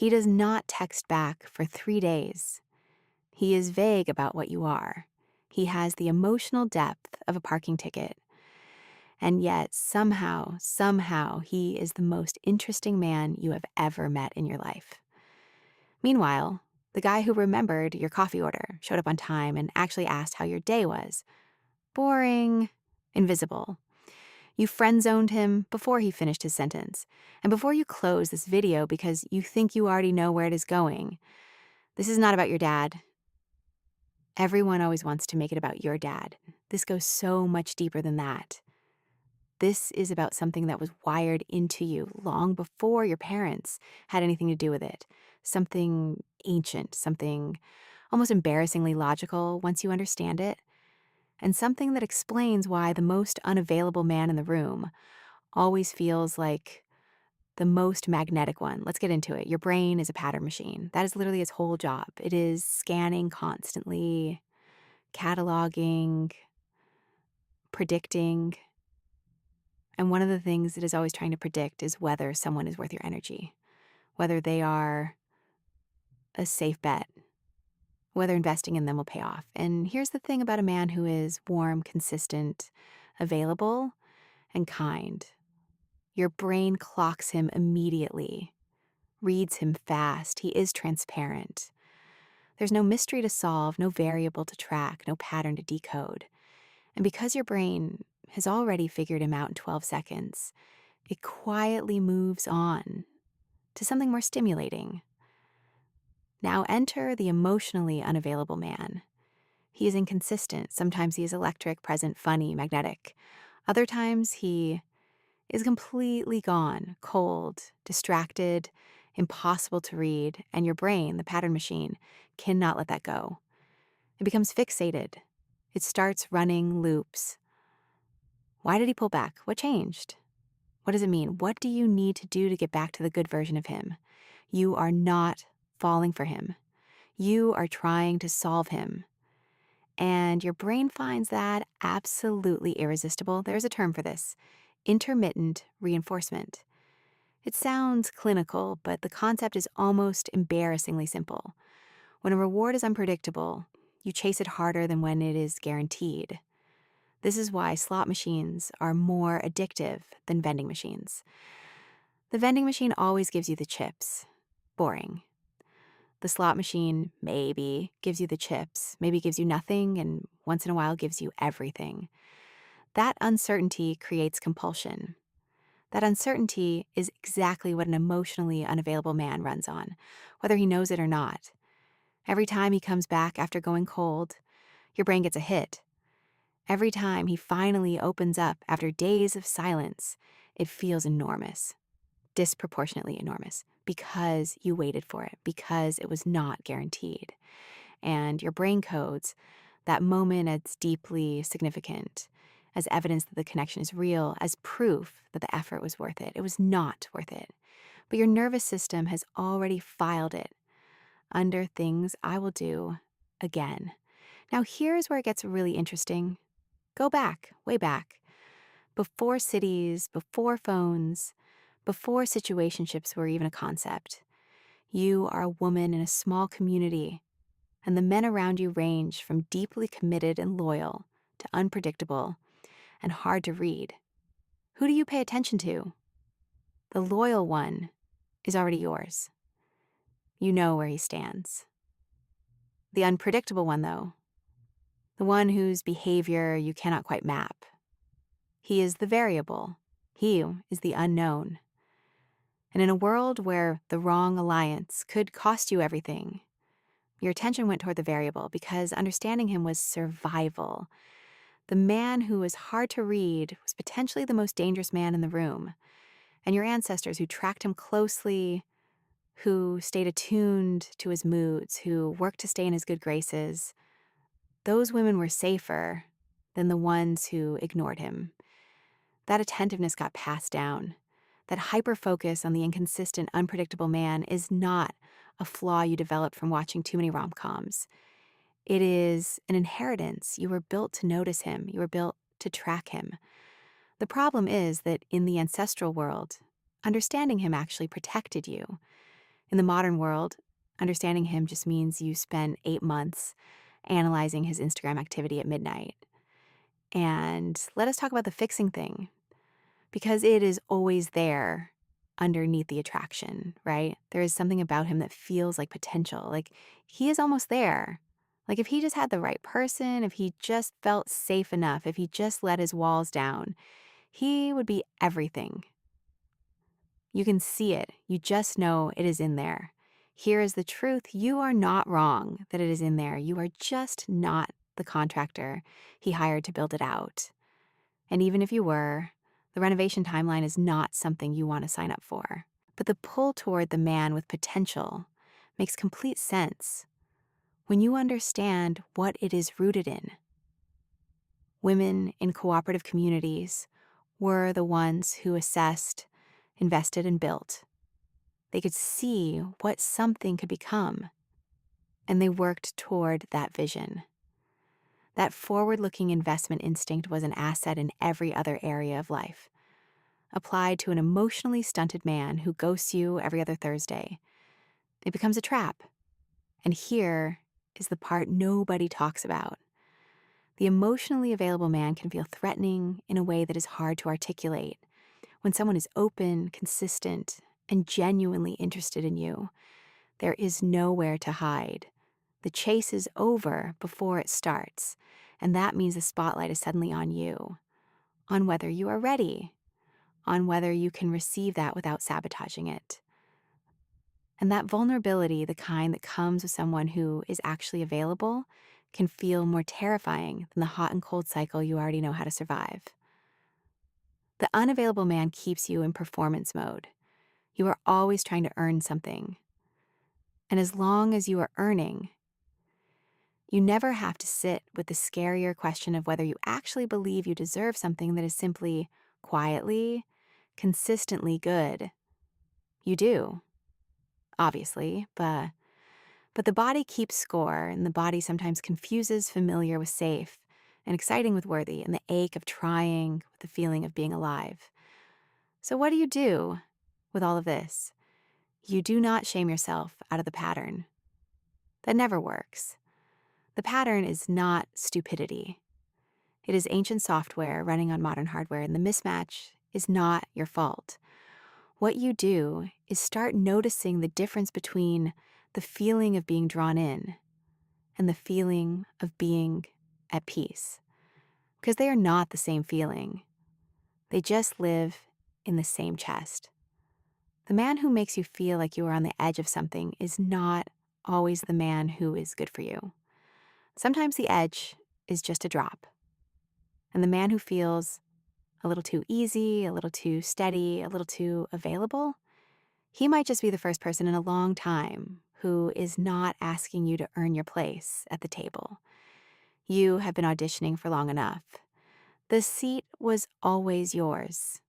He does not text back for 3 days. He is vague about what you are. He has the emotional depth of a parking ticket. And yet, somehow, he is the most interesting man you have ever met in your life. Meanwhile, the guy who remembered your coffee order, showed up on time, and actually asked how your day was. Boring, invisible. You friend-zoned him before he finished his sentence, and before you close this video because you think you already know where it is going. This is not about your dad. Everyone always wants to make it about your dad. This goes so much deeper than that. This is about something that was wired into you long before your parents had anything to do with it. Something ancient, something almost embarrassingly logical once you understand it, and something that explains why the most unavailable man in the room always feels like the most magnetic one. Let's get into it. Your brain is a pattern machine. That is literally its whole job. It is scanning constantly, cataloging, predicting. And one of the things it is always trying to predict is whether someone is worth your energy, whether they are a safe bet, whether investing in them will pay off. And here's the thing about a man who is warm, consistent, available, and kind. Your brain clocks him immediately, reads him fast. He is transparent. There's no mystery to solve, no variable to track, no pattern to decode. And because your brain has already figured him out in 12 seconds, it quietly moves on to something more stimulating. Now enter the emotionally unavailable man. He is inconsistent. Sometimes he is electric, present, funny, magnetic. Other times he is completely gone, cold, distracted, impossible to read, and your brain, the pattern machine, cannot let that go. It becomes fixated. It starts running loops. Why did he pull back? What changed? What does it mean? What do you need to do to get back to the good version of him? You are not falling for him. You are trying to solve him. And your brain finds that absolutely irresistible. There's a term for this: intermittent reinforcement. It sounds clinical, but the concept is almost embarrassingly simple. When a reward is unpredictable, you chase it harder than when it is guaranteed. This is why slot machines are more addictive than vending machines. The vending machine always gives you the chips. Boring. The slot machine maybe gives you the chips, maybe gives you nothing, and once in a while gives you everything. That uncertainty creates compulsion. That uncertainty is exactly what an emotionally unavailable man runs on, whether he knows it or not. Every time he comes back after going cold, your brain gets a hit. Every time he finally opens up after days of silence, it feels enormous, disproportionately enormous, because you waited for it, because it was not guaranteed. And your brain codes that moment as deeply significant, as evidence that the connection is real, as proof that the effort was worth it. It was not worth it. But your nervous system has already filed it under things I will do again. Now, here's where it gets really interesting. Go back, way back. Before cities, before phones, before situationships were even a concept. You are a woman in a small community, and the men around you range from deeply committed and loyal to unpredictable and hard to read. Who do you pay attention to? The loyal one is already yours. You know where he stands. The unpredictable one, though, the one whose behavior you cannot quite map. He is the variable. He is the unknown. And in a world where the wrong alliance could cost you everything, your attention went toward the variable because understanding him was survival. The man who was hard to read was potentially the most dangerous man in the room. And your ancestors who tracked him closely, who stayed attuned to his moods, who worked to stay in his good graces, those women were safer than the ones who ignored him. That attentiveness got passed down. That hyper-focus on the inconsistent, unpredictable man is not a flaw you developed from watching too many rom-coms. It is an inheritance. You were built to notice him. You were built to track him. The problem is that in the ancestral world, understanding him actually protected you. In the modern world, understanding him just means you spend 8 months analyzing his Instagram activity at midnight. And let us talk about the fixing thing, because it is always there underneath the attraction, right? There is something about him that feels like potential. Like he is almost there. Like if he just had the right person, if he just felt safe enough, if he just let his walls down, he would be everything. You can see it. You just know it is in there. Here is the truth. You are not wrong that it is in there. You are just not the contractor he hired to build it out. And even if you were, the renovation timeline is not something you want to sign up for. But the pull toward the man with potential makes complete sense when you understand what it is rooted in. Women in cooperative communities were the ones who assessed, invested, and built. They could see what something could become, and they worked toward that vision. That forward-looking investment instinct was an asset in every other area of life. Applied to an emotionally stunted man who ghosts you every other Thursday, it becomes a trap. And here is the part nobody talks about. The emotionally available man can feel threatening in a way that is hard to articulate. When someone is open, consistent, and genuinely interested in you, there is nowhere to hide. The chase is over before it starts, and that means the spotlight is suddenly on you, on whether you are ready, on whether you can receive that without sabotaging it. And that vulnerability, the kind that comes with someone who is actually available, can feel more terrifying than the hot and cold cycle you already know how to survive. The unavailable man keeps you in performance mode. You are always trying to earn something. And as long as you are earning, you never have to sit with the scarier question of whether you actually believe you deserve something that is simply quietly, consistently good. You do, obviously, but the body keeps score, and the body sometimes confuses familiar with safe and exciting with worthy, and the ache of trying with the feeling of being alive. So what do you do with all of this? You do not shame yourself out of the pattern. That never works. The pattern is not stupidity. It is ancient software running on modern hardware, and the mismatch is not your fault. What you do is start noticing the difference between the feeling of being drawn in and the feeling of being at peace, because they are not the same feeling. They just live in the same chest. The man who makes you feel like you are on the edge of something is not always the man who is good for you. Sometimes the edge is just a drop. And the man who feels a little too easy, a little too steady, a little too available, he might just be the first person in a long time who is not asking you to earn your place at the table. You have been auditioning for long enough. The seat was always yours.